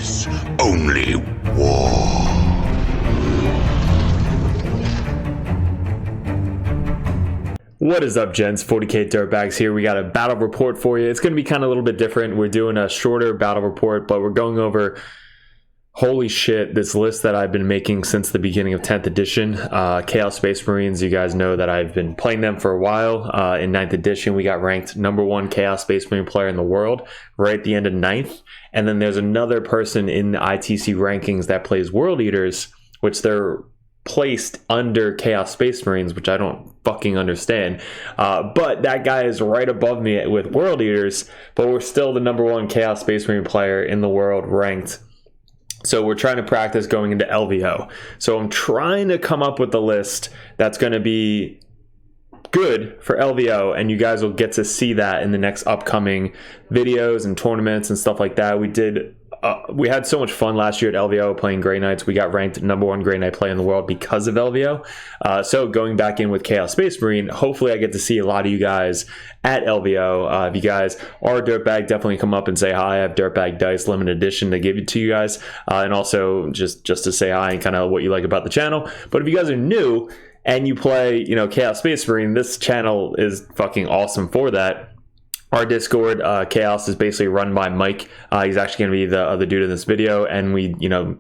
is only war. What is up, gents? 40k Dirtbags here. We got a battle report for you. It's going to be kind of a little bit different. We're doing a shorter battle report, but we're going over, holy shit, this list that I've been making since the beginning of 10th edition. Chaos Space Marines, you guys know that I've been playing them for a while. In 9th edition, we got ranked #1 Chaos Space Marine player in the world right at the end of 9th. And then there's another person in the ITC rankings that plays World Eaters, which they're placed under Chaos Space Marines, which I don't fucking understand. But that guy is right above me with World Eaters, but we're still the #1 Chaos Space Marine player in the world ranked. So we're trying to practice going into LVO. So I'm trying to come up with a list that's going to be good for LVO, and you guys will get to see that in the next upcoming videos and tournaments and stuff like that. We had so much fun last year at LVO playing Grey Knights. We got ranked #1 Grey Knight player in the world because of LVO. So going back in with Chaos Space Marine, hopefully I get to see a lot of you guys at LVO. If you guys are a Dirtbag, definitely come up and say hi. I have Dirtbag Dice limited edition to give it to you guys. And also just to say hi and kind of what you like about the channel. But if you guys are new and you play, Chaos Space Marine, this channel is fucking awesome for that. Our Discord, Chaos, is basically run by Mike. He's actually going to be the other dude in this video, and we,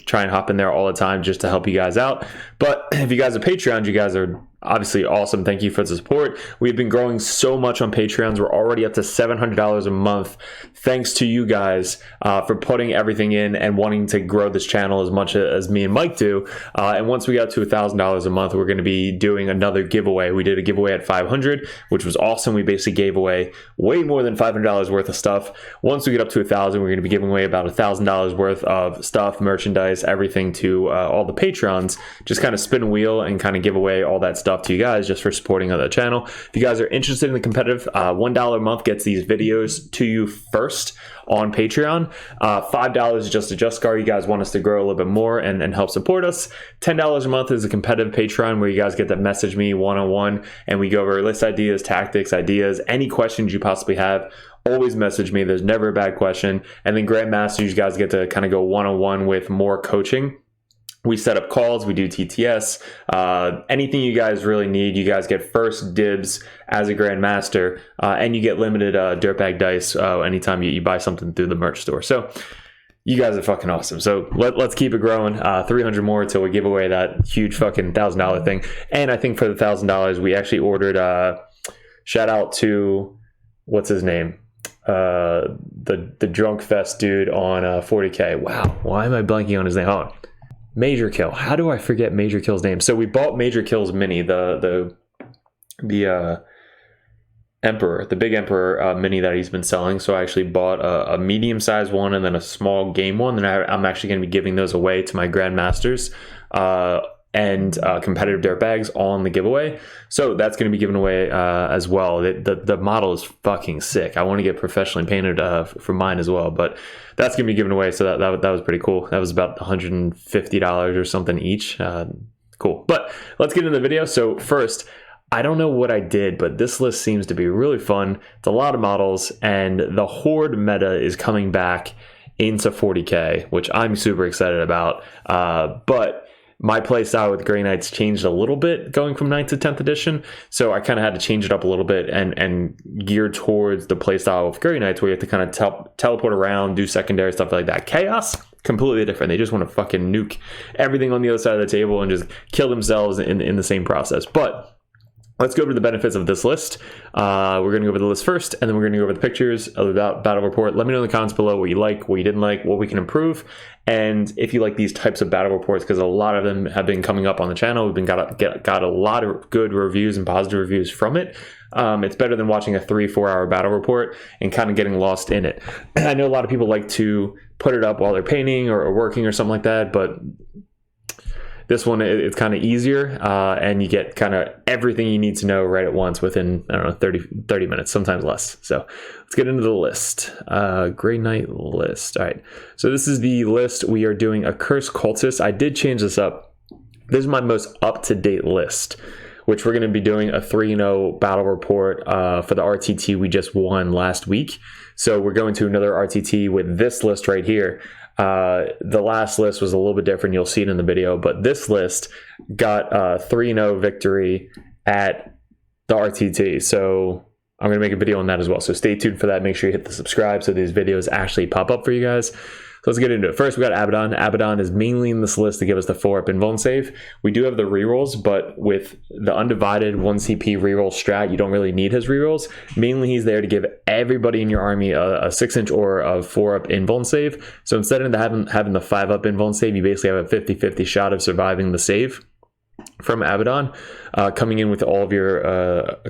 try and hop in there all the time just to help you guys out. But if you guys are Patreons, you guys are obviously awesome. Thank you for the support. We've been growing so much on Patreons. We're already up to $700 a month. Thanks to you guys for putting everything in and wanting to grow this channel as much as me and Mike do. And once we got to $1,000 a month, we're going to be doing another giveaway. We did a giveaway at 500, which was awesome. We basically gave away way more than $500 worth of stuff. Once we get up to 1,000, we're going to be giving away about $1,000 worth of stuff, merchandise, everything to all the Patrons. Just kind of spin a wheel and kind of give away all that stuff to you guys just for supporting the channel. If you guys are interested in the competitive, $1 a month gets these videos to you first on Patreon. $5 is just a Just Car. You guys want us to grow a little bit more and help support us. $10 a month is a competitive Patreon where you guys get to message me one-on-one and we go over list ideas, tactics, ideas, any questions you possibly have. Always message me. There's never a bad question. And then Grandmasters, you guys get to kind of go one-on-one with more coaching. We set up calls, we do TTS, anything you guys really need. You guys get first dibs as a Grandmaster, and you get limited Dirtbag Dice anytime you buy something through the merch store. So you guys are fucking awesome. So let's keep it growing. 300 more until we give away that huge fucking $1,000 thing. And I think for the $1,000, we actually ordered, shout out to, what's his name? The Drunk Fest dude on 40k. Wow, why am I blanking on his name? Hold on. Major Kill. How do I forget Major Kill's name? So we bought Major Kill's mini, the Emperor, the big Emperor mini that he's been selling. So I actually bought a medium-sized one and then a small game one. And I'm actually going to be giving those away to my Grandmasters and competitive Dirtbags on the giveaway. So that's going to be given away as well. The model is fucking sick. I want to get professionally painted for mine as well, but that's going to be given away. So that was pretty cool. That was about $150 or something each. Cool. But let's get into the video. So first, I don't know what I did, but this list seems to be really fun. It's a lot of models, and the Horde meta is coming back into 40k, which I'm super excited about. But my playstyle with Grey Knights changed a little bit going from 9th to 10th edition, so I kind of had to change it up a little bit and gear towards the playstyle of Grey Knights, where you have to kind of teleport around, do secondary stuff like that. Chaos, completely different. They just want to fucking nuke everything on the other side of the table and just kill themselves in the same process. But let's go over the benefits of this list. We're going to go over the list first, and then we're going to go over the pictures of the battle report. Let me know in the comments below what you like, what you didn't like, what we can improve, and if you like these types of battle reports, because a lot of them have been coming up on the channel. We've been got a lot of good reviews and positive reviews from it. It's better than watching a 3-4 hour battle report and kind of getting lost in it. I know a lot of people like to put it up while they're painting or working or something like that, but this one, it's kind of easier, and you get kind of everything you need to know right at once within, I don't know, 30 minutes, sometimes less. So let's get into the list. Grey Knight list. All right. So this is the list. We are doing a Cursed Cultist. I did change this up. This is my most up-to-date list, which we're going to be doing a 3-0 battle report for the RTT we just won last week. So we're going to another RTT with this list right here. The last list was a little bit different. You'll see it in the video, but this list got a 3-0 victory at the RTT. So I'm going to make a video on that as well. So stay tuned for that. Make sure you hit the subscribe so these videos actually pop up for you guys. So let's get into it. First, we got Abaddon. Abaddon is mainly in this list to give us the 4-up invuln save. We do have the rerolls, but with the undivided 1 CP reroll strat, you don't really need his rerolls. Mainly, he's there to give everybody in your army a 6-inch aura of 4-up invuln save. So instead of having the 5-up invuln save, you basically have a 50-50 shot of surviving the save from Abaddon, coming in with all of your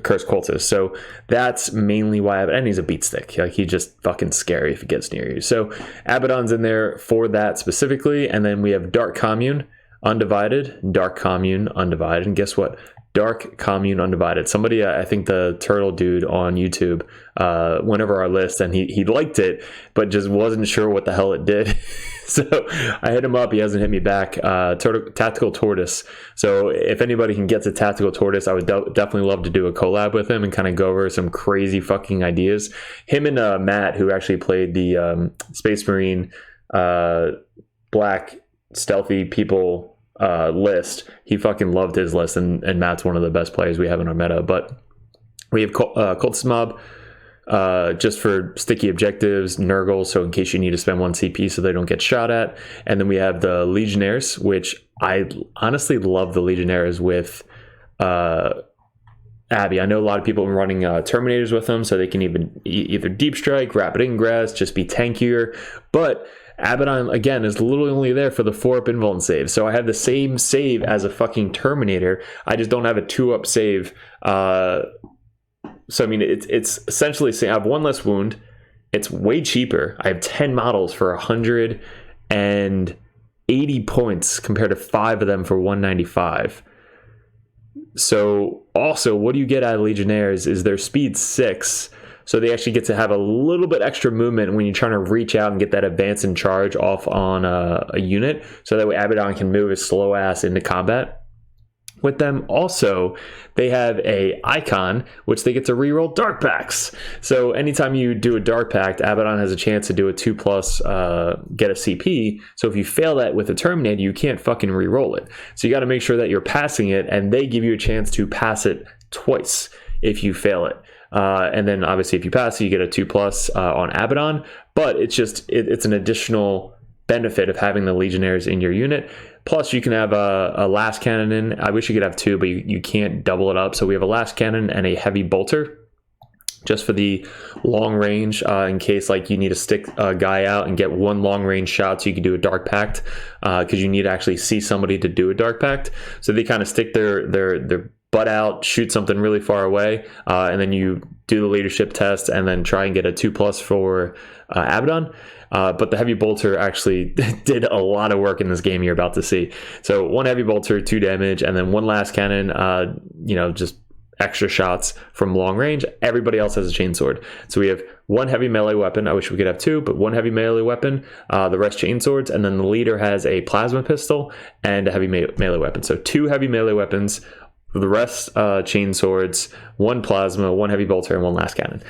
cursed cultists. So that's mainly why and he's a beat stick. Like, he's just fucking scary if he gets near you. So Abaddon's in there for that specifically. And then we have Dark Commune Undivided, Dark Commune Undivided, and guess what? Dark Commune Undivided. Somebody, I think the turtle dude on YouTube, went over our list and he liked it, but just wasn't sure what the hell it did. So I hit him up. He hasn't hit me back. Tactical Tortoise. So if anybody can get to Tactical Tortoise, I would definitely love to do a collab with him and kind of go over some crazy fucking ideas. Him and Matt, who actually played the Space Marine Black Stealthy People list, he fucking loved his list, and Matt's one of the best players we have in our meta. But we have Cultist Mob, just for sticky objectives, Nurgle, so in case you need to spend 1 CP so they don't get shot at. And then we have the Legionnaires, which I honestly love the Legionnaires with Abby. I know a lot of people have been running Terminators with them, so they can either deep strike, rapid ingress, just be tankier. But Abaddon, again, is literally only there for the 4-up invuln save. So I have the same save as a fucking Terminator. I just don't have a 2-up save. So, I mean, it's essentially saying I have 1 less wound. It's way cheaper. I have 10 models for 180 points compared to 5 of them for 195. So, also, what do you get out of Legionnaires is their speed 6. So they actually get to have a little bit extra movement when you're trying to reach out and get that advance and charge off on a unit. So that way Abaddon can move his slow ass into combat. With them also, they have a icon, which they get to reroll dark pacts. So anytime you do a dark pact, Abaddon has a chance to do a 2+, get a CP. So if you fail that with a Terminator, you can't fucking reroll it. So you got to make sure that you're passing it, and they give you a chance to pass it twice if you fail it. And then obviously if you pass it, you get a 2+ on Abaddon. But it's just, it's an additional benefit of having the Legionnaires in your unit. Plus, you can have a last cannon in. I wish you could have 2, but you can't double it up. So we have a last cannon and a heavy bolter, just for the long range, in case like you need to stick a guy out and get 1 long range shot, so you can do a dark pact, because you need to actually see somebody to do a dark pact. So they kind of stick their butt out, shoot something really far away, and then you do the leadership test and then try and get a 2+ for Abaddon. But the heavy bolter actually did a lot of work in this game you're about to see. So 1 heavy bolter, 2 damage, and then 1 last cannon, just extra shots from long range. Everybody else has a chainsword. So we have 1 heavy melee weapon. I wish we could have 2, but 1 heavy melee weapon, the rest chainswords, and then the leader has a plasma pistol and a heavy melee weapon. So 2 heavy melee weapons, the rest chainswords, 1 plasma, 1 heavy bolter, and 1 last cannon.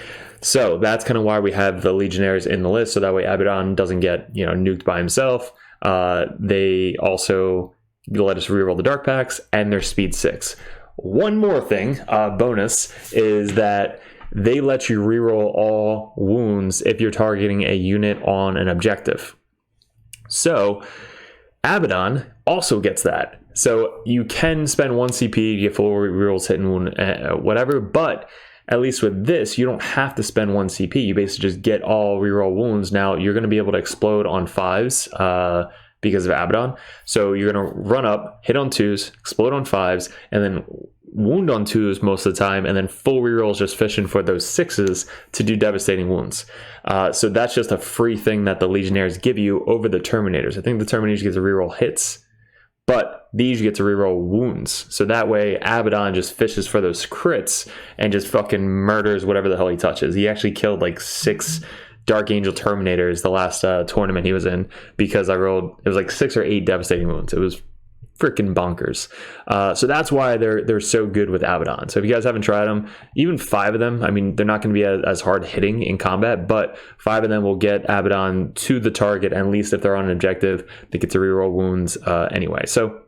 So that's kind of why we have the Legionnaires in the list, so that way Abaddon doesn't get nuked by himself. They also let us reroll the dark packs, and their speed 6. One more thing, bonus, is that they let you reroll all wounds if you're targeting a unit on an objective. So Abaddon also gets that. So you can spend 1 CP to get full rerolls, hit and wound, whatever, but at least with this, you don't have to spend 1 CP. You basically just get all reroll wounds. Now, you're going to be able to explode on 5s because of Abaddon. So you're going to run up, hit on 2s, explode on 5s, and then wound on 2s most of the time, and then full rerolls just fishing for those 6s to do devastating wounds. So that's just a free thing that the Legionnaires give you over the Terminators. I think the Terminators get to reroll hits, but these you get to reroll wounds. So that way Abaddon just fishes for those crits and just fucking murders whatever the hell he touches. He actually killed like 6 Dark Angel Terminators the last tournament he was in, because I rolled, it was like 6 or 8 devastating wounds. It was freaking bonkers. So that's why they're so good with Abaddon. So if you guys haven't tried them, even 5 of them, I mean, they're not going to be as hard hitting in combat, but 5 of them will get Abaddon to the target, at least if they're on an objective. They get to reroll wounds anyway. So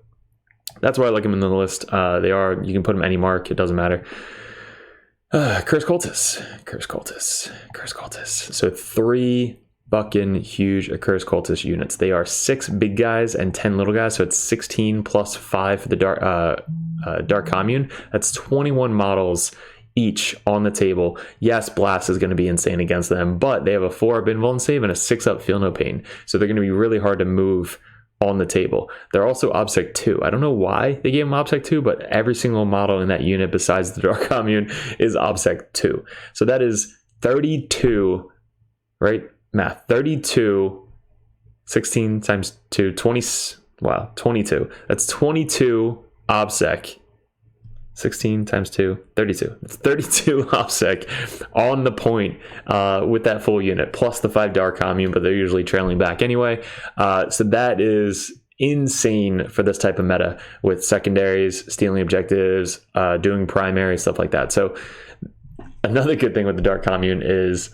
that's why I like them in the list. You can put them any mark, it doesn't matter. Curse Cultists. So 3 fucking huge Accursed Cultist units. They are 6 big guys and 10 little guys, so it's 16 plus 5 for the Dark Commune. That's 21 models each on the table. Yes, Blast is going to be insane against them, but they have a 4-up invuln save and a 6-up Feel No Pain, so they're going to be really hard to move on the table. They're also OBSEC 2. I don't know why they gave them OBSEC 2, but every single model in that unit besides the Dark Commune is OBSEC 2. So that is 32, right? Math. 32, 16 times 2, 20, wow, 22. That's 22 OBSEC. 16 times 2, 32. It's 32 OBSEC on the point with that full unit, plus the 5 Dark Commune, but they're usually trailing back anyway. So that is insane for this type of meta with secondaries, stealing objectives, doing primary, stuff like that. So another good thing with the Dark Commune is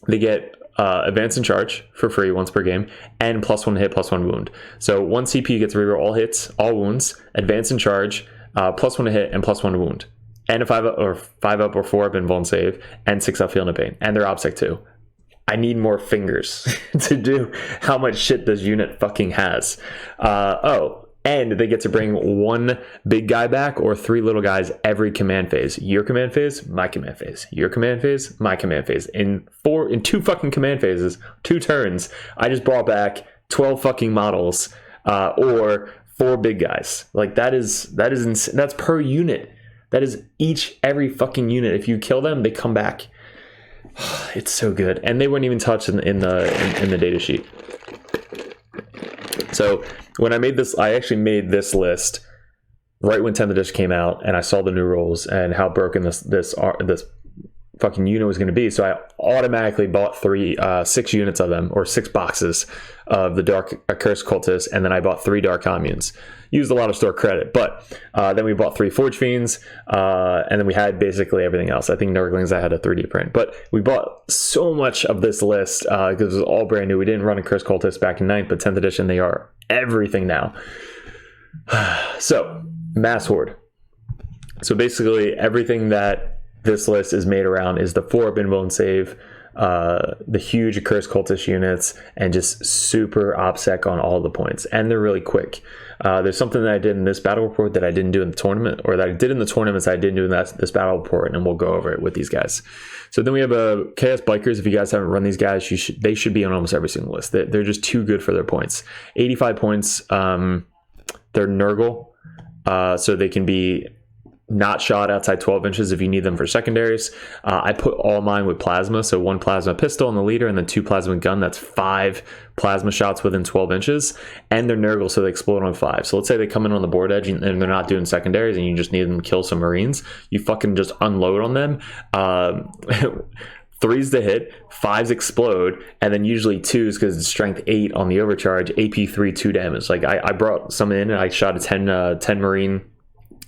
they get advance and charge for free once per game, and +1 hit, +1 wound. So 1 CP gets to reroll all hits, all wounds, advance and charge, +1 to hit, and +1 wound, and a 5-up or 4-up invuln save, and 6-up Feel No Pain, and they're OBSEC 2. I need more fingers to do how much shit this unit fucking has. And they get to bring 1 big guy back or 3 little guys every command phase. Your command phase, my command phase. Your command phase, my command phase. In 2 fucking command phases, 2 turns, I just brought back 12 fucking models or 4 big guys. Like that's per unit. That is every fucking unit. If you kill them, they come back. It's so good, and they weren't even touched in the data sheet. So when I made this, I actually made this list right when 10th edition came out, and I saw the new rules and how broken this fucking unit was going to be. So I automatically bought 6 units of them, or 6 boxes of the Accursed Cultists, and then I bought 3 Dark Communes. Used a lot of store credit, but then we bought 3 Forge Fiends, and then we had basically everything else. I think Nurglings I had a 3D print, but we bought so much of this list because it was all brand new. We didn't run Accursed Cultists back in 9th, but 10th edition they are everything now. So Mass Horde. So basically everything that this list is made around is the 4-up invuln save, the huge Accursed Cultist units, and just super OBSEC on all the points, and they're really quick. There's something that I did in this battle report that I didn't do in the tournament, or that I did in the tournaments I didn't do in this battle report, and we'll go over it with these guys. So then we have Chaos Bikers. If you guys haven't run these guys, they should be on almost every single list. They're just too good for their points. 85 points. They're Nurgle, so they can be not shot outside 12 inches if you need them for secondaries. I put all mine with plasma, so 1 plasma pistol on the leader and then 2 plasma gun. That's 5 plasma shots within 12 inches, and they're Nurgle, so they explode on 5. So let's say they come in on the board edge and they're not doing secondaries and you just need them to kill some Marines. You fucking just unload on them. 3's to hit, 5's explode, and then usually 2's because it's strength 8 on the overcharge, AP 3, 2 damage. Like I brought some in and I shot a 10 Marine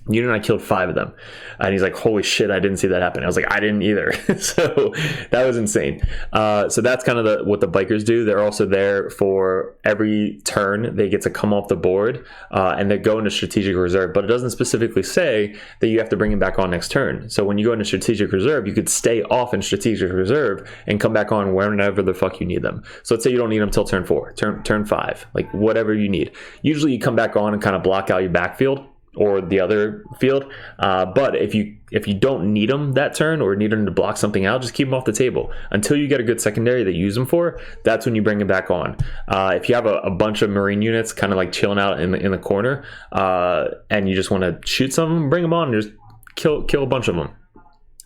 unit, and I killed 5 of them, and he's like, holy shit, I didn't see that happen. I was like, I didn't either. So that was insane. So that's kind of what the bikers do. They're also there for every turn they get to come off the board, and they go into strategic reserve, but it doesn't specifically say that you have to bring him back on next turn. So when you go into strategic reserve, you could stay off in strategic reserve and come back on whenever the fuck you need them. So let's say you don't need them till turn 4, turn 5, like whatever you need. Usually you come back on and kind of block out your backfield or the other field, but if you don't need them that turn or need them to block something out, just keep them off the table until you get a good secondary that you use them for. That's when you bring them back on. If you have a bunch of Marine units kind of like chilling out in the corner, and you just want to shoot some of them, bring them on and just kill a bunch of them.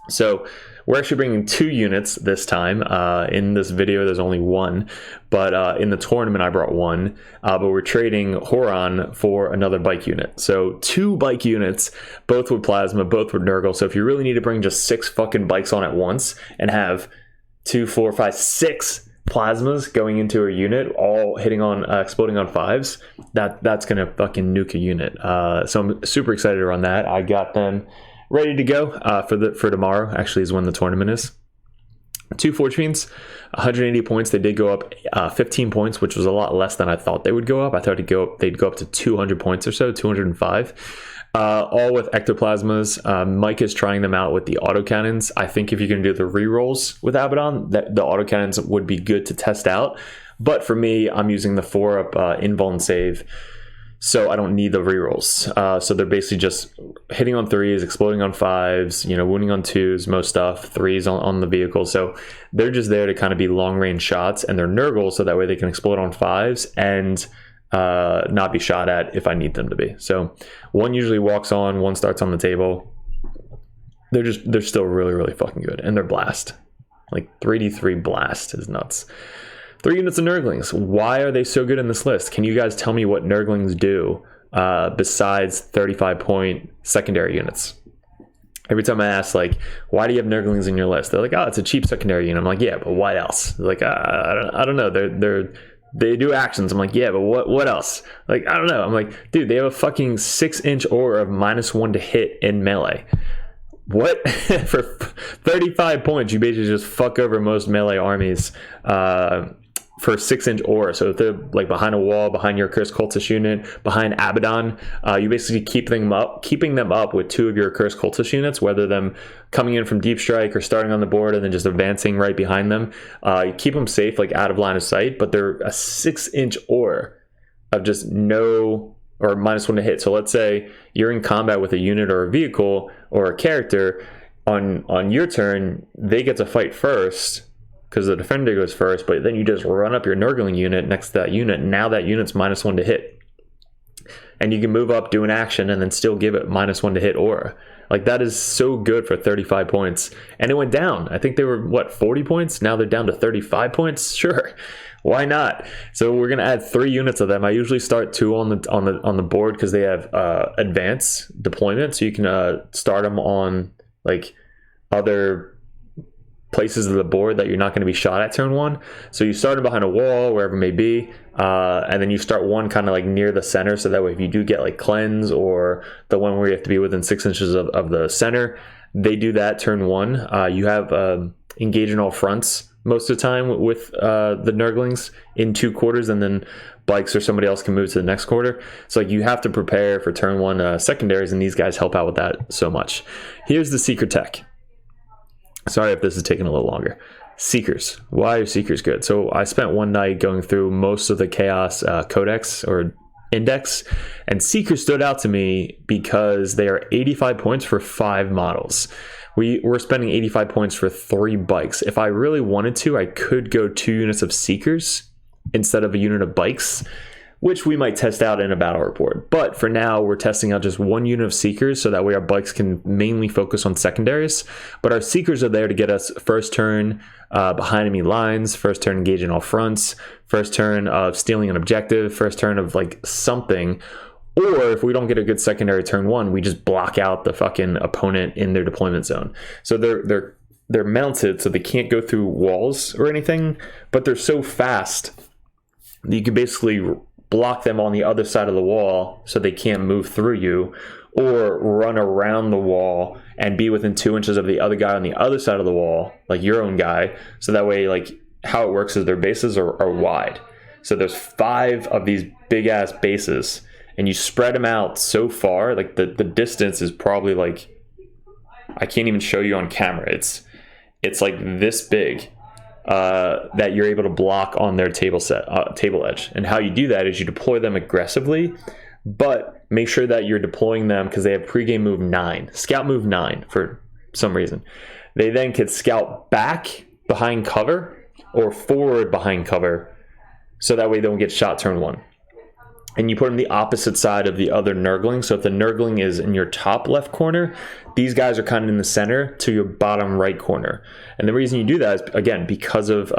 So we're actually bringing 2 units this time. In this video, there's only 1, but in the tournament, I brought 1. But we're trading Horon for another bike unit. So 2 bike units, both with plasma, both with Nurgle. So if you really need to bring just 6 fucking bikes on at once and have 2, 4, 5, 6 plasmas going into a unit, all hitting on exploding on 5s, that's gonna fucking nuke a unit. So I'm super excited to run that. I got them ready to go for tomorrow. Actually, is when the tournament is. 2 Forge Fiends, 180 points. They did go up 15 points, which was a lot less than I thought they would go up. I thought they'd go up to 200 points or so, 205. All with ectoplasmas. Mike is trying them out with the autocannons. I think if you can do the rerolls with Abaddon, that the autocannons would be good to test out. But for me, I'm using the 4-up invuln save, so I don't need the rerolls. So they're basically just hitting on 3s, exploding on 5s, wounding on 2s, most stuff, 3s on the vehicle. So they're just there to kind of be long range shots, and they're Nurgle, so that way they can explode on 5s and not be shot at if I need them to be. So one usually walks on, one starts on the table. They're still really, really fucking good, and they're blast. Like 3d3 blast is nuts. 3 units of Nurglings. Why are they so good in this list? Can you guys tell me what Nurglings do besides 35-point secondary units? Every time I ask, like, why do you have Nurglings in your list? They're like, oh, it's a cheap secondary unit. I'm like, yeah, but what else? They're like, I don't know. They do actions. I'm like, yeah, but what else? Like, I don't know. I'm like, dude, they have a fucking 6-inch aura of -1 to hit in melee. What? For 35 points, you basically just fuck over most melee armies for 6-inch aura. So if they're like behind a wall, behind your Cursed Cultist unit, behind Abaddon, you basically keeping them up with 2 of your Cursed Cultist units, whether them coming in from deep strike or starting on the board and then just advancing right behind them. You keep them safe, like out of line of sight, but they're a 6-inch aura of just no, or -1 to hit. So let's say you're in combat with a unit or a vehicle or a character. On your turn, they get to fight first because the defender goes first, but then you just run up your Nurgling unit next to that unit. Now that unit's -1 to hit. And you can move up, do an action, and then still give it -1 to hit aura. Like, that is so good for 35 points. And it went down. I think they were, 40 points? Now they're down to 35 points? Sure. Why not? So we're going to add 3 units of them. I usually start 2 on the board because they have advanced deployment. So you can start them on, like, other places of the board that you're not going to be shot at turn 1. So you start it behind a wall, wherever it may be, and then you start one kind of like near the center, so that way if you do get like cleanse or the one where you have to be within 6 inches of the center, they do that turn 1. You have engage in all fronts most of the time with the Nurglings in 2 quarters, and then Bikes or somebody else can move to the next quarter. So like you have to prepare for turn 1 secondaries, and these guys help out with that so much. Here's the secret tech. Sorry if this is taking a little longer. Seekers. Why are Seekers good? So I spent one night going through most of the Chaos Codex or Index, and Seekers stood out to me because they are 85 points for 5 models. We're spending 85 points for 3 Bikes. If I really wanted to, I could go 2 units of Seekers instead of a unit of Bikes, which we might test out in a battle report. But for now, we're testing out just 1 unit of Seekers, so that way our Bikes can mainly focus on secondaries. But our Seekers are there to get us first turn behind enemy lines, first turn engage in all fronts, first turn of stealing an objective, first turn of like something. Or if we don't get a good secondary turn 1, we just block out the fucking opponent in their deployment zone. So they're mounted, so they can't go through walls or anything, but they're so fast that you can basically block them on the other side of the wall so they can't move through you, or run around the wall and be within 2 inches of the other guy on the other side of the wall, like your own guy. So that way, like, how it works is their bases are wide. So there's 5 of these big ass bases, and you spread them out so far, like the distance is probably like, I can't even show you on camera. It's like this big. That you're able to block on their table edge. And how you do that is you deploy them aggressively, but make sure that you're deploying them because they have pregame move 9, scout move 9 for some reason. They then can scout back behind cover or forward behind cover, so that way they don't get shot turn 1. And you put them the opposite side of the other Nurgling. So if the Nurgling is in your top left corner, these guys are kind of in the center to your bottom right corner. And the reason you do that is, again, because of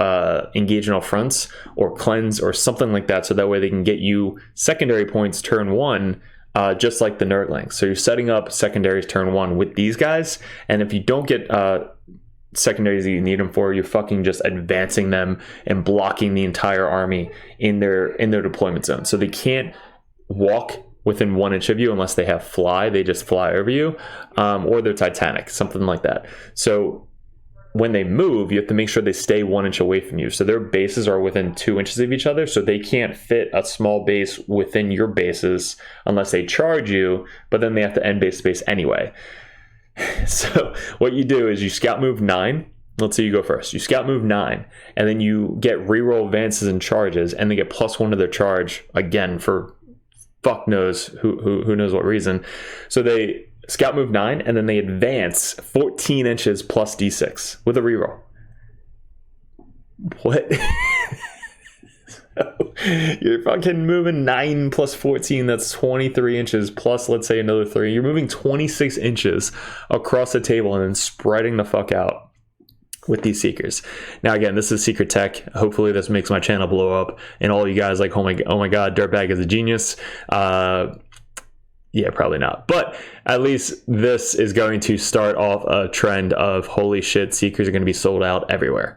engage in all fronts or cleanse or something like that. So that way they can get you secondary points turn 1, just like the Nurgling. So you're setting up secondaries turn 1 with these guys. And if you don't get secondaries that you need them for, you're fucking just advancing them and blocking the entire army in their deployment zone. So they can't walk within 1 inch of you unless they have fly. They just fly over you, or they're Titanic, something like that. So when they move, you have to make sure they stay 1 inch away from you. So their bases are within 2 inches of each other. So they can't fit a small base within your bases unless they charge you, but then they have to end base space anyway. So what you do is you scout move 9. Let's say you go first. You scout move 9, and then you get reroll advances and charges, and they get +1 to their charge again for fuck knows who knows what reason. So they scout move 9, and then they advance 14 inches plus d6 with a reroll. What? So you're fucking moving 9 plus 14, that's 23 inches plus, let's say, another 3. You're moving 26 inches across the table and then spreading the fuck out with these Seekers. Now again, this is secret tech. Hopefully this makes my channel blow up and all you guys like, oh my god, Dirtbag is a genius. Yeah, probably not, but at least this is going to start off a trend of holy shit, Seekers are going to be sold out everywhere.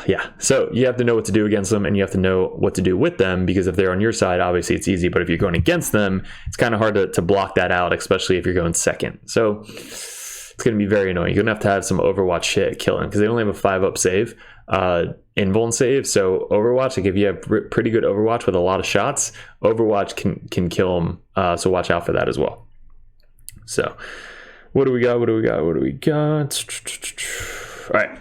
Yeah, so you have to know what to do against them, and you have to know what to do with them, because if they're on your side, obviously it's easy, but if you're going against them, it's kind of hard to block that out, especially if you're going second. So it's going to be very annoying. You're going to have some Overwatch shit killing, because they only have a 5-up save, invuln save. So Overwatch, like if you have pretty good Overwatch with a lot of shots, Overwatch can kill them. So watch out for that as well. So what do we got? All right.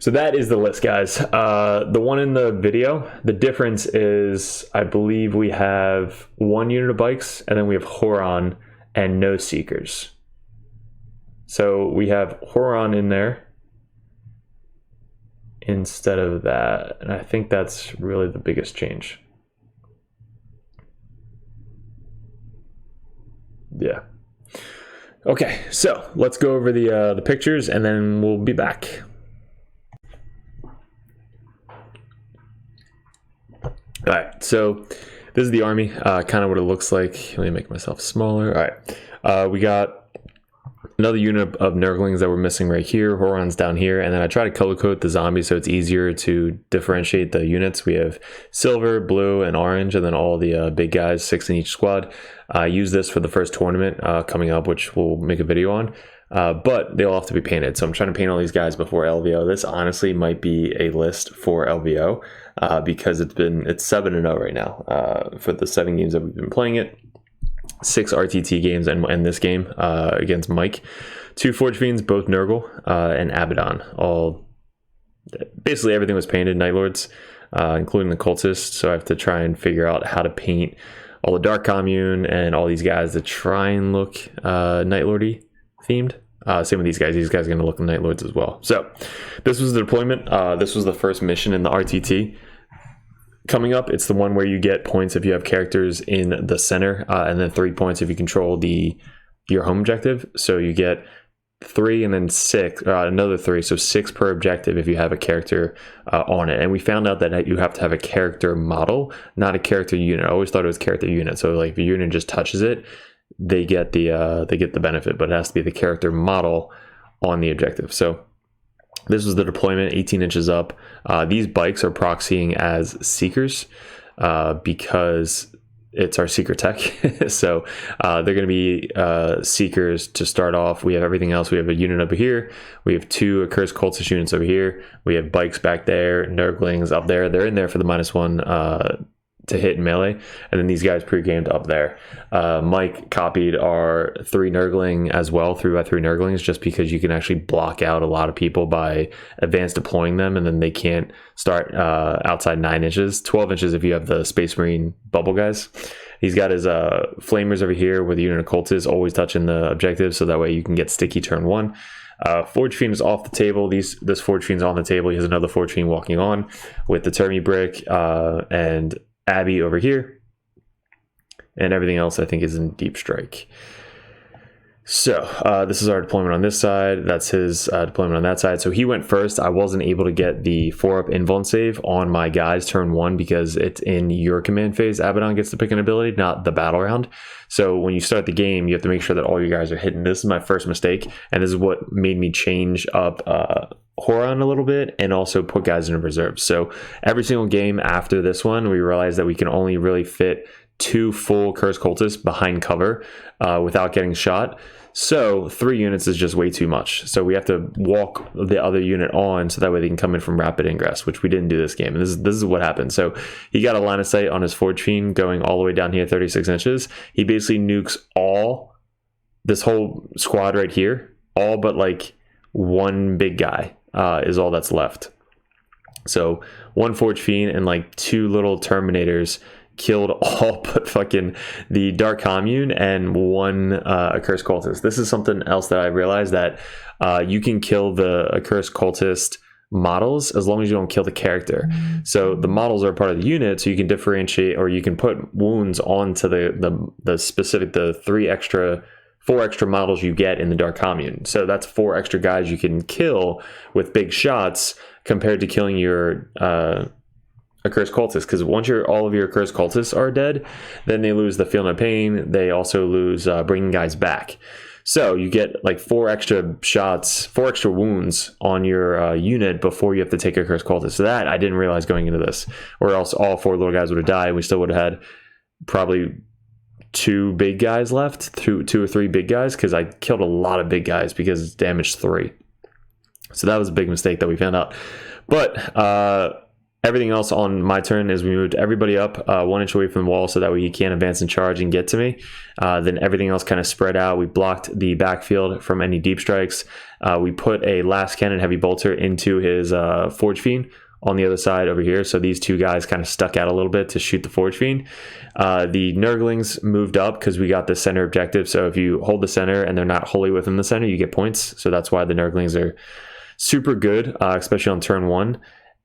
So that is the list, guys. The one in the video, the difference is I believe we have 1 unit of bikes, and then we have Horon and no Seekers. So we have Horon in there instead of that, and I think that's really the biggest change. Yeah. Okay, so let's go over the pictures, and then we'll be back. All right, so this is the army, kind of what it looks like. Let me make myself smaller. All right, we got another unit of Nurglings that we're missing right here. Horon's down here, and then I try to color code the zombies so it's easier to differentiate the units. We have silver, blue, and orange, and then all the big guys, 6 in each squad. I use this for the first tournament coming up, which we'll make a video on. But they all have to be painted, so I'm trying to paint all these guys before LVO. This honestly might be a list for LVO because it's 7-0 right now for the 7 games that we've been playing it. 6 RTT games and this game against Mike. 2 Forge Fiends, both Nurgle and Abaddon. All basically everything was painted Night Lords, including the Cultists. So I have to try and figure out how to paint all the Dark Commune and all these guys to try and look Night Lordy themed. Same with these guys. These guys are going to look Night Lords as well. So this was the deployment. This was the first mission in the RTT. Coming up, it's the one where you get points if you have characters in the center, and then 3 points if you control your home objective. So you get 3 and then 6, another 3, so 6 per objective if you have a character on it. And we found out that you have to have a character model, not a character unit. I always thought it was character unit. So like if a unit just touches it, they get the benefit, but it has to be the character model on the objective. So this was the deployment, 18 inches up. These bikes are proxying as Seekers because it's our Seeker tech. So they're going to be Seekers to start off. We have everything else. We have a unit over here. We have 2 accursed cultist units over here. We have bikes back there, Nurglings up there. They're in there for the -1 to hit melee, and then these guys pre-gamed up there. Mike copied our 3 Nurgling as well, 3x3 Nurglings, just because you can actually block out a lot of people by advanced deploying them, and then they can't start outside 9 inches, 12 inches if you have the Space Marine bubble guys. He's got his flamers over here with a unit of cultists always touching the objective, so that way you can get sticky turn 1. Forge Fiend is off the table. This Forge Fiend's on the table. He has another Forge Fiend walking on with the Termi brick and Abby over here, and everything else I think is in deep strike. So this is our deployment on this side. That's his deployment on that side. So he went first. I wasn't able to get the 4-up invuln save on my guys turn 1 because it's in your command phase. Abaddon gets to pick an ability, not the battle round. So when you start the game, you have to make sure that all your guys are hitting. This is my first mistake, and this is what made me change up Horon a little bit and also put guys in reserve. So every single game after this one, we realized that we can only really fit 2 full Cursed Cultists behind cover without getting shot. So 3 units is just way too much. So we have to walk the other unit on so that way they can come in from rapid ingress, which we didn't do this game. And this is what happened. So he got a line of sight on his Forge Fiend going all the way down here 36 inches. He basically nukes this whole squad right here, all but like one big guy is all that's left. So 1 Forge Fiend and like 2 little Terminators killed all but fucking the Dark Commune and 1 Accursed Cultist. This is something else that I realized, that you can kill the Accursed Cultist models as long as you don't kill the character. So the models are part of the unit, so you can differentiate, or you can put wounds onto the specific, the 4 extra models you get in the Dark Commune. So that's 4 extra guys you can kill with big shots compared to killing your Accursed Cultists, because once all of your Accursed Cultists are dead, then they lose the Feel No Pain. They also lose bringing guys back. So you get like 4 extra shots, 4 extra wounds on your unit before you have to take a Accursed Cultist. So that I didn't realize going into this, or else all 4 little guys would have died. We still would have had probably 2 big guys left, 2 or 3 big guys, because I killed a lot of big guys because it's damage 3. So that was a big mistake that we found out. But everything else on my turn is we moved everybody up 1 inch away from the wall so that way he can't advance and charge and get to me. Then everything else kind of spread out. We blocked the backfield from any deep strikes. We put a last cannon heavy bolter into his Forge Fiend on the other side over here. So these 2 guys kind of stuck out a little bit to shoot the Forge Fiend. The Nurglings moved up because we got the center objective. So if you hold the center and they're not wholly within the center, you get points. So that's why the Nurglings are super good, especially on turn 1.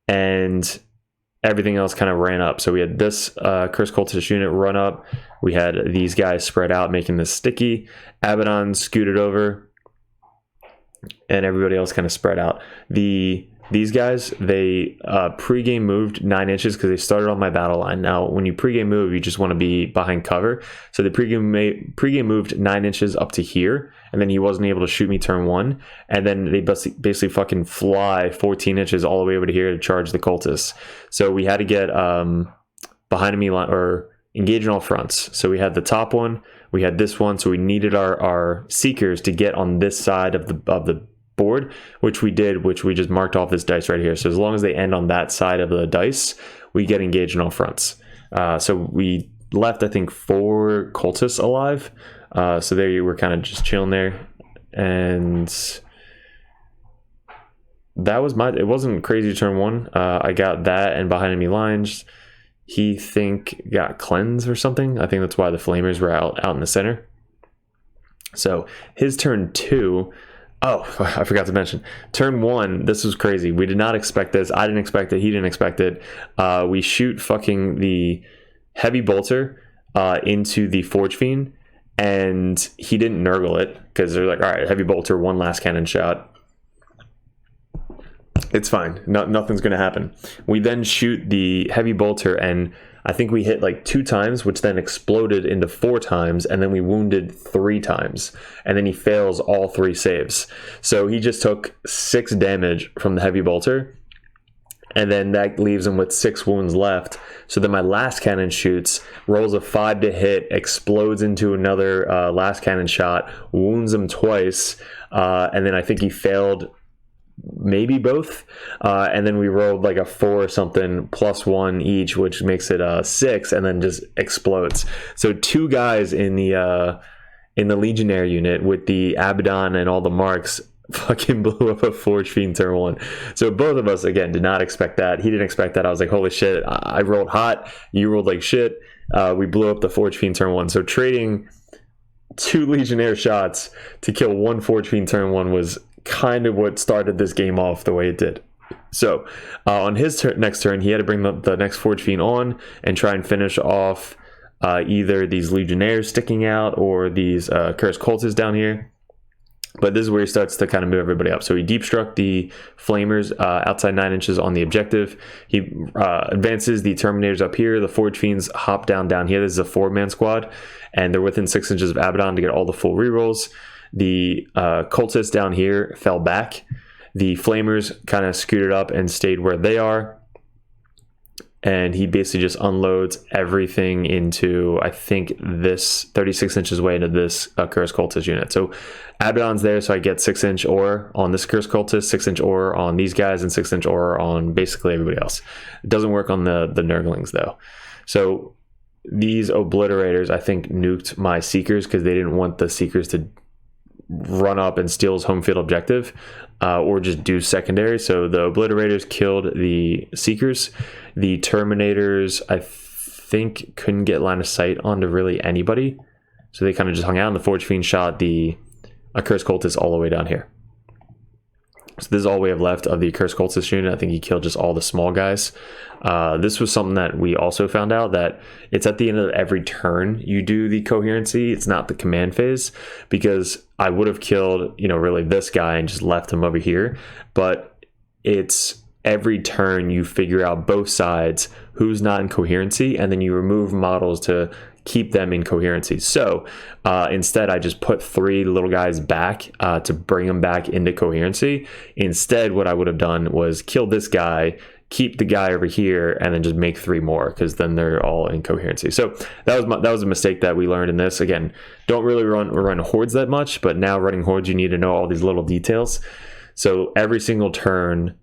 And everything else kind of ran up. So we had this Cursed Cultist unit run up. We had these guys spread out, making this sticky. Abaddon scooted over, and everybody else kind of spread out. These guys, they pre-game moved 9 inches because they started on my battle line. Now, when you pre-game move, you just want to be behind cover. So the pre-game moved 9 inches up to here, and then he wasn't able to shoot me turn 1. And then they basically fucking fly 14 inches all the way over to here to charge the cultists. So we had to get behind me line, or engage in all fronts. So we had the top one, we had this one. So we needed our seekers to get on this side of the board, which we did, which we just marked off this dice right here. So as long as they end on that side of the dice, we get engaged in all fronts. So we left, I think, 4 cultists alive. So there you were, kind of just chilling there. And that was it wasn't crazy turn 1. I got that, and behind enemy lines, he got cleanse or something. I think that's why the flamers were out in the center. So his turn 2, oh, I forgot to mention. Turn 1, this was crazy. We did not expect this. I didn't expect it. He didn't expect it. We shoot fucking the heavy bolter into the Forge Fiend, and he didn't nurgle it because they're like, all right, heavy bolter, 1 last cannon shot. It's fine. Nothing's going to happen. We then shoot the heavy bolter, and I think we hit like 2 times, which then exploded into 4 times, and then we wounded 3 times, and then he fails all 3 saves. So he just took 6 damage from the heavy bolter, and then that leaves him with 6 wounds left. So then my last cannon shoots, rolls a 5 to hit, explodes into another last cannon shot, wounds him twice, and then I think he failed maybe both, and then we rolled like a 4 or something +1 each, which makes it 6, and then just explodes. So 2 guys in the Legionnaire unit with the Abaddon and all the marks fucking blew up a Forge Fiend turn 1. So both of us, again, did not expect that. He didn't expect that. I was like, holy shit, I rolled hot, you rolled like shit. We blew up the Forge Fiend turn 1. So trading 2 Legionnaire shots to kill 1 Forge Fiend turn 1 was kind of what started this game off the way it did. So on his next turn, he had to bring the next Forge Fiend on and try and finish off either these Legionnaires sticking out or these Cursed Cultists down here. But this is where he starts to kind of move everybody up. So he deep struck the Flamers outside 9 inches on the objective. He advances the Terminators up here. The Forge Fiends hop down here. This is a 4-man squad, and they're within 6 inches of Abaddon to get all the full rerolls. The Cultists down here fell back. The Flamers kind of scooted up and stayed where they are. And he basically just unloads everything into, I think, this 36 inches away into this Cursed Cultist unit. So Abaddon's there, so I get 6-inch ore on this Cursed Cultist, 6-inch ore on these guys, and 6-inch ore on basically everybody else. It doesn't work on the Nurglings, though. So these Obliterators, I think, nuked my Seekers because they didn't want the Seekers to run up and steal his home field objective, or just do secondary. So the Obliterators killed the Seekers. The Terminators, I think, couldn't get line of sight onto really anybody, so they kind of just hung out, and the Forge Fiend shot the Cursed Cultist all the way down here. So this is all we have left of the Cursed Cultist unit. I think he killed just all the small guys. This was something that we also found out, that it's at the end of every turn you do the coherency. It's not the command phase, because I would have killed, really this guy and just left him over here. But it's every turn you figure out both sides, who's not in coherency, and then you remove models to keep them in coherency. So instead, I just put 3 little guys back to bring them back into coherency. Instead, what I would have done was kill this guy, keep the guy over here, and then just make 3 more, because then they're all in coherency. So that was a mistake that we learned in this. Again, don't really run hordes that much, but now running hordes, you need to know all these little details. So every single turn,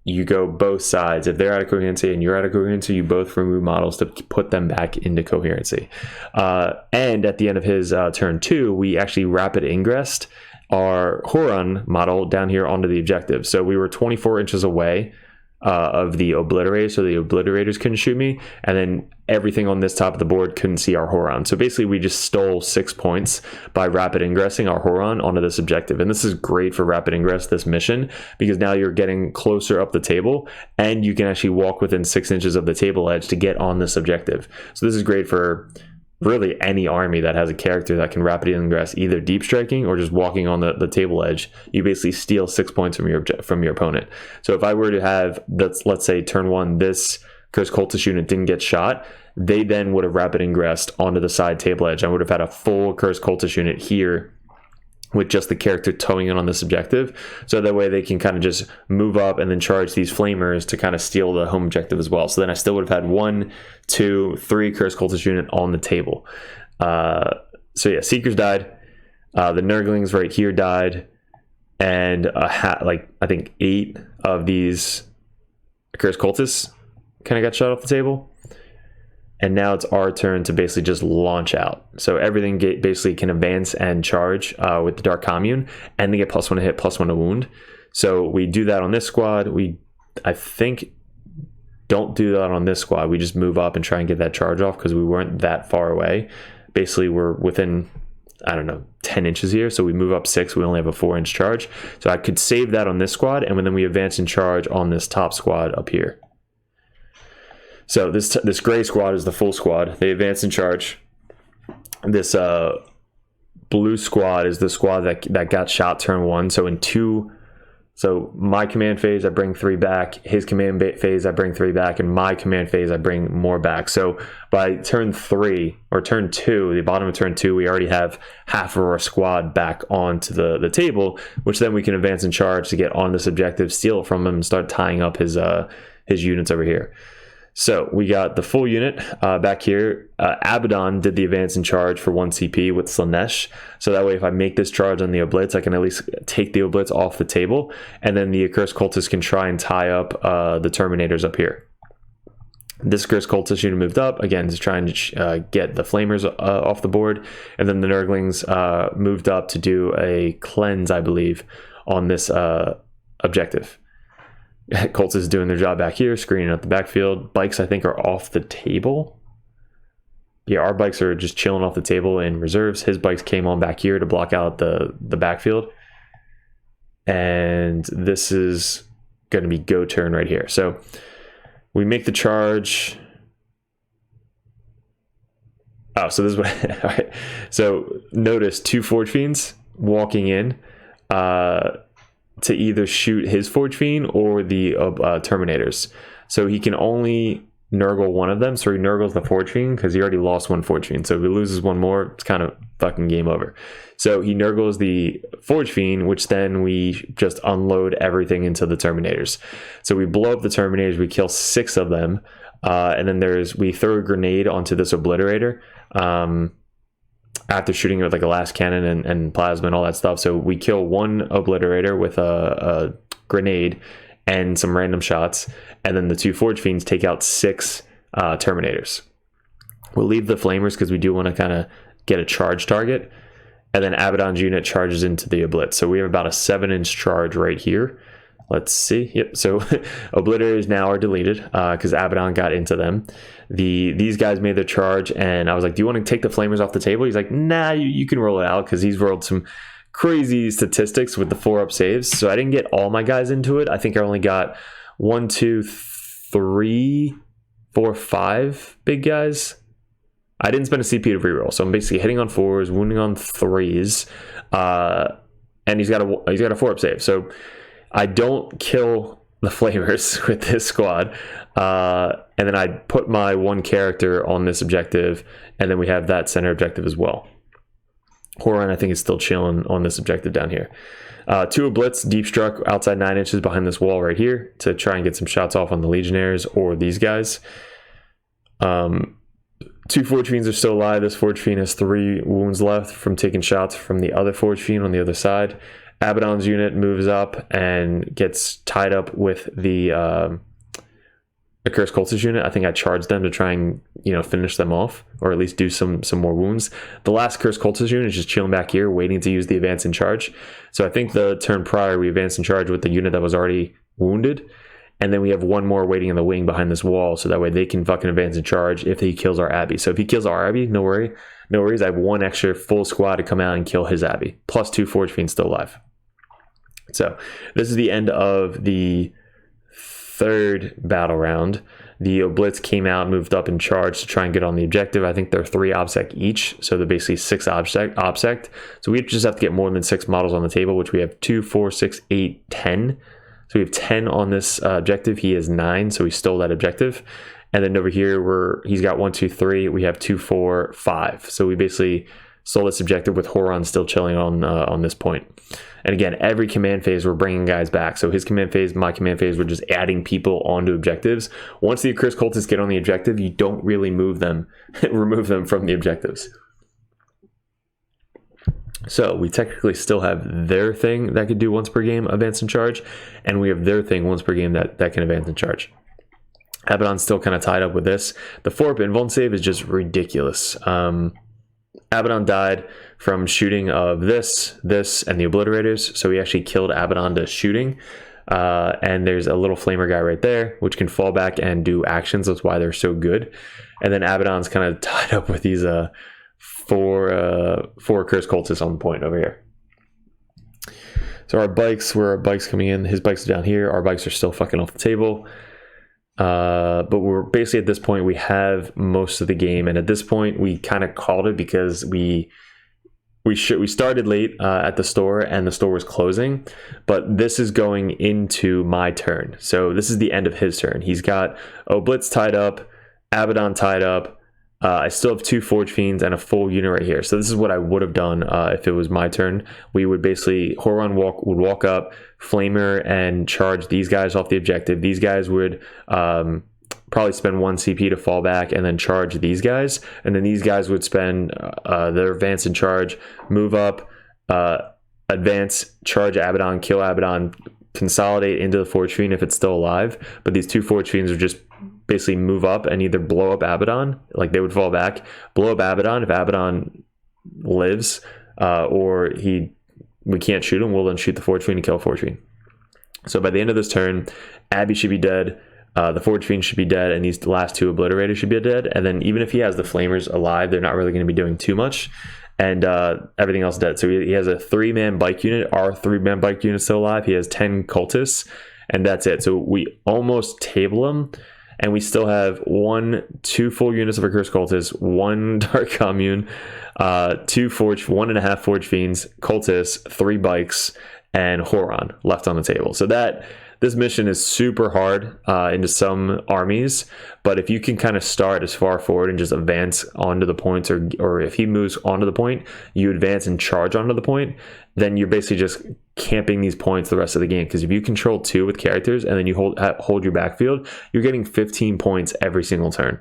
you go both sides. If they're out of coherency and you're out of coherency, you both remove models to put them back into coherency. And at the end of his turn 2, we actually rapid ingressed our Horon model down here onto the objective. So we were 24 inches away of the Obliterators, so the Obliterators couldn't shoot me, and then everything on this top of the board couldn't see our Horon. So basically we just stole 6 points by rapid ingressing our Horon onto this objective. And this is great for rapid ingress, this mission, because now you're getting closer up the table, and you can actually walk within 6 inches of the table edge to get on this objective. So this is great for really any army that has a character that can rapidly ingress, either deep striking or just walking on the table edge. You basically steal 6 points from your opponent. So if I were to have, let's say turn 1, this Cursed Cultist unit didn't get shot, they then would have rapid ingressed onto the side table edge. I would have had a full Cursed Cultist unit here with just the character towing in on this objective, so that way they can kind of just move up and then charge these Flamers to kind of steal the home objective as well. So then I still would have had 1, 2, 3 Cursed Cultist unit on the table. So yeah, Seekers died, the Nurglings right here died, and I think 8 of these Cursed Cultists kind of got shot off the table. And now it's our turn to basically just launch out. So everything basically can advance and charge with the Dark Commune, and they get +1 to hit, +1 to wound. So we do that on this squad. I think, don't do that on this squad. We just move up and try and get that charge off, because we weren't that far away. Basically, we're within, 10 inches here. So we move up 6. We only have a 4-inch charge. So I could save that on this squad, and then we advance and charge on this top squad up here. So this gray squad is the full squad. They advance and charge. This blue squad is the squad that got shot turn 1. So my command phase, I bring 3 back. His command phase, I bring 3 back. And my command phase, I bring more back. So by turn 3 or turn 2, the bottom of turn 2, we already have half of our squad back onto the table, which then we can advance and charge to get on this objective, steal it from him, and start tying up his units over here. So we got the full unit back here. Abaddon did the advance and charge for 1 CP with Slanesh. So that way, if I make this charge on the Oblitz, I can at least take the Oblitz off the table. And then the Accursed Cultists can try and tie up the Terminators up here. This Accursed Cultist unit moved up, again, to try and get the Flamers off the board. And then the Nurglings moved up to do a cleanse, I believe, on this objective. Colts is doing their job back here, screening out the backfield. Bikes, I think, are off the table. Yeah, our bikes are just chilling off the table in reserves. His bikes came on back here to block out the backfield. And this is going to be go turn right here. So we make the charge. Oh, so this is what. All right. So notice 2 Forge Fiends walking in to either shoot his Forge Fiend or the Terminators. So he can only Nurgle one of them. So he Nurgles the Forge Fiend because he already lost 1 Forge Fiend. So if he loses one more, it's kind of fucking game over. So he Nurgles the Forge Fiend, which then we just unload everything into the Terminators. So we blow up the Terminators. We kill 6 of them. And then we throw a grenade onto this Obliterator. After shooting it with like a last cannon and plasma and all that stuff. So we kill 1 Obliterator with a grenade and some random shots, and then the 2 Forge Fiends take out 6 Terminators. We'll leave the Flamers because we do want to kind of get a charge target, and then Abaddon's unit charges into the Oblit. So we have about a 7-inch charge right here. Let's see. Yep. So Obliterators now are deleted because Abaddon got into them. These guys made their charge, and I was like, "Do you want to take the Flamers off the table?" He's like, "Nah, you can roll it out," because he's rolled some crazy statistics with the 4-up saves. So I didn't get all my guys into it. I think I only got 1, 2, 3, 4, 5 big guys. I didn't spend a CP to reroll, so I'm basically hitting on 4s, wounding on 3s, and he's got a 4-up save. So I don't kill the Flamers with this squad, and then I put my 1 character on this objective, and then we have that center objective as well. Horon, I think, is still chilling on this objective down here. 2 Oblits deep struck outside 9 inches behind this wall right here to try and get some shots off on the Legionnaires or these guys. 2 Forge Fiends are still alive. This Forge Fiend has 3 wounds left from taking shots from the other Forge Fiend on the other side. Abaddon's unit moves up and gets tied up with the Cursed Cultist unit. I think I charged them to try and finish them off, or at least do some more wounds. The last Cursed Cultist unit is just chilling back here, waiting to use the advance and charge. So I think the turn prior we advanced and charged with the unit that was already wounded, and then we have 1 more waiting in the wing behind this wall, so that way they can fucking advance and charge if he kills our Abbey. So if he kills our Abbey, no worries. I have 1 extra full squad to come out and kill his Abbey, plus 2 Forge Fiends still alive. So this is the end of the 3rd battle round. The Oblits came out, moved up and charged to try and get on the objective. I think they're 3 OBSEC each, so they're basically 6 OBSEC. So we just have to get more than 6 models on the table, which we have 2, 4, 6, 8, 10. So we have 10 on this objective. He has 9, so he stole that objective. And then over here, he's got 1, 2, 3. We have 2, 4, 5. So we basically stole this objective with Horon still chilling on this point. And again, every command phase, we're bringing guys back. So his command phase, my command phase, we're just adding people onto objectives. Once the Cursed Cultists get on the objective, you don't really remove them from the objectives. So we technically still have their thing that could do once per game, advance and charge, and we have their thing once per game that can advance and charge. Abaddon's still kind of tied up with this. The 4-up invuln save is just ridiculous. Abaddon died from shooting of this, and the Obliterators. So he actually killed Abaddon to shooting. And there's a little flamer guy right there, which can fall back and do actions. That's why they're so good. And then Abaddon's kind of tied up with these 4 Cursed Cultists on the point over here. So our bikes, where our bikes coming in, his bikes are down here. Our bikes are still fucking off the table. But we're basically at this point, we have most of the game. And at this point, we kind of called it because we started late at the store and the store was closing. But this is going into my turn. So this is the end of his turn. He's got Oblits tied up, Abaddon tied up. I still have 2 Forge Fiends and a full unit right here. So this is what I would have done if it was my turn. We would basically, Horon would walk up, Flamer, and charge these guys off the objective. These guys would probably spend 1 CP to fall back and then charge these guys. And then these guys would spend their advance and charge, move up, advance, charge Abaddon, kill Abaddon, consolidate into the Forge Fiend if it's still alive. But these 2 Forge Fiends would just basically move up and either blow up Abaddon, like they would fall back, blow up Abaddon. If Abaddon lives, or we can't shoot him, we'll then shoot the Forge Fiend and kill Forge Fiend. So by the end of this turn, Abby should be dead, the Forge Fiend should be dead, and these last 2 Obliterators should be dead. And then even if he has the Flamers alive, they're not really going to be doing too much, and everything else dead. So he has a 3-man bike unit. Our 3-man bike unit is still alive. He has 10 cultists, and that's it. So we almost table him. and we still have 2 full units of Accursed Cultists, 1 Dark Commune, 2 Forge, 1.5 Forge Fiends, Cultists, 3 Bikes, and Horon left on the table. So this mission is super hard into some armies, but if you can kind of start as far forward and just advance onto the points, or if he moves onto the point, you advance and charge onto the point, then you're basically just camping these points the rest of the game. Because if you control 2 with characters and then you hold your backfield, you're getting 15 points every single turn.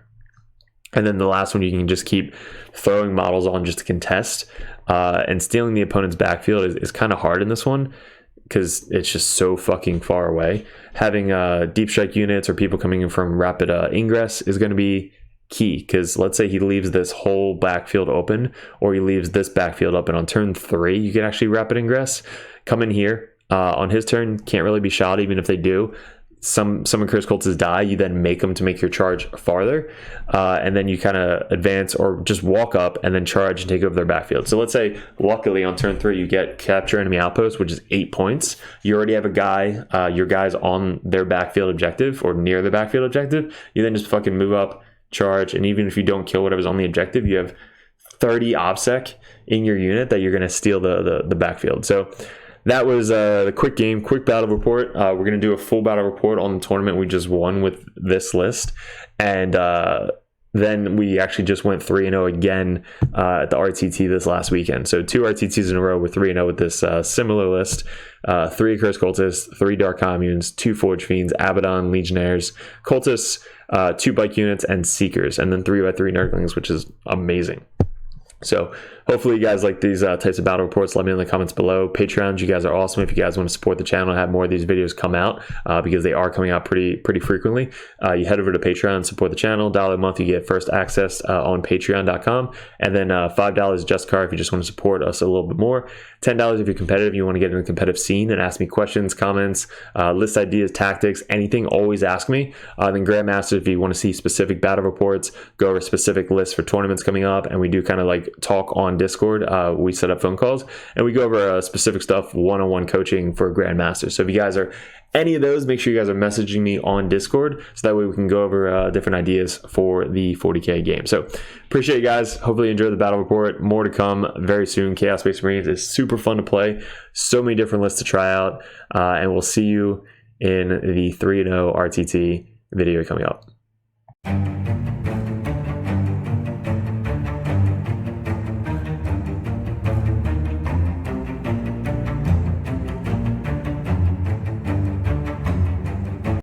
And then the last one, you can just keep throwing models on just to contest. And stealing the opponent's backfield is kind of hard in this one, because it's just so fucking far away. Having deep strike units or people coming in from rapid ingress is going to be key, because let's say he leaves this whole backfield open, or he leaves this backfield open on turn 3, you can actually rapid ingress, come in here on his turn, can't really be shot even if they do. Some Accursed Cultists die, you then make them to make your charge farther, and then you kind of advance or just walk up and then charge and take over their backfield. So let's say, luckily on turn 3, you get Capture Enemy Outpost, which is 8 points. You already have a guy, your guy's on their backfield objective or near the backfield objective. You then just fucking move up, charge, and even if you don't kill whatever's on the objective, you have 30 OBSEC in your unit that you're going to steal the backfield. So that was the quick game, quick battle report. We're going to do a full battle report on the tournament we just won with this list. And then we actually just went 3-0 again at the RTT this last weekend. So 2 RTTs in a row with 3-0 with this similar list. 3 Accursed Cultists, 3 Dark Communes, 2 Forge Fiends, Abaddon, Legionnaires, Cultists, 2 Bike Units, and Seekers. And then 3x3 Nurglings, which is amazing. So hopefully you guys like these types of battle reports. Let me know in the comments below. Patreons, you guys are awesome. If you guys want to support the channel and have more of these videos come out, because they are coming out pretty frequently, you head over to Patreon and support the channel. $1 a month, you get first access on patreon.com, and then $5 just Karr if you just want to support us a little bit more. $10 if you're competitive, you want to get in the competitive scene and ask me questions, comments, list ideas, tactics, anything, always ask me. Then Grandmaster, if you want to see specific battle reports, go over specific lists for tournaments coming up, and we do kind of like talk on Discord. We set up phone calls and we go over specific stuff, one-on-one coaching for Grandmaster. So if you guys are any of those, make sure you guys are messaging me on Discord, so that way we can go over different ideas for the 40k game. So appreciate you guys. Hopefully you enjoyed the battle report. More to come very soon. Chaos Space Marines is super fun to play. So many different lists to try out, and we'll see you in the 3-0 RTT video coming up.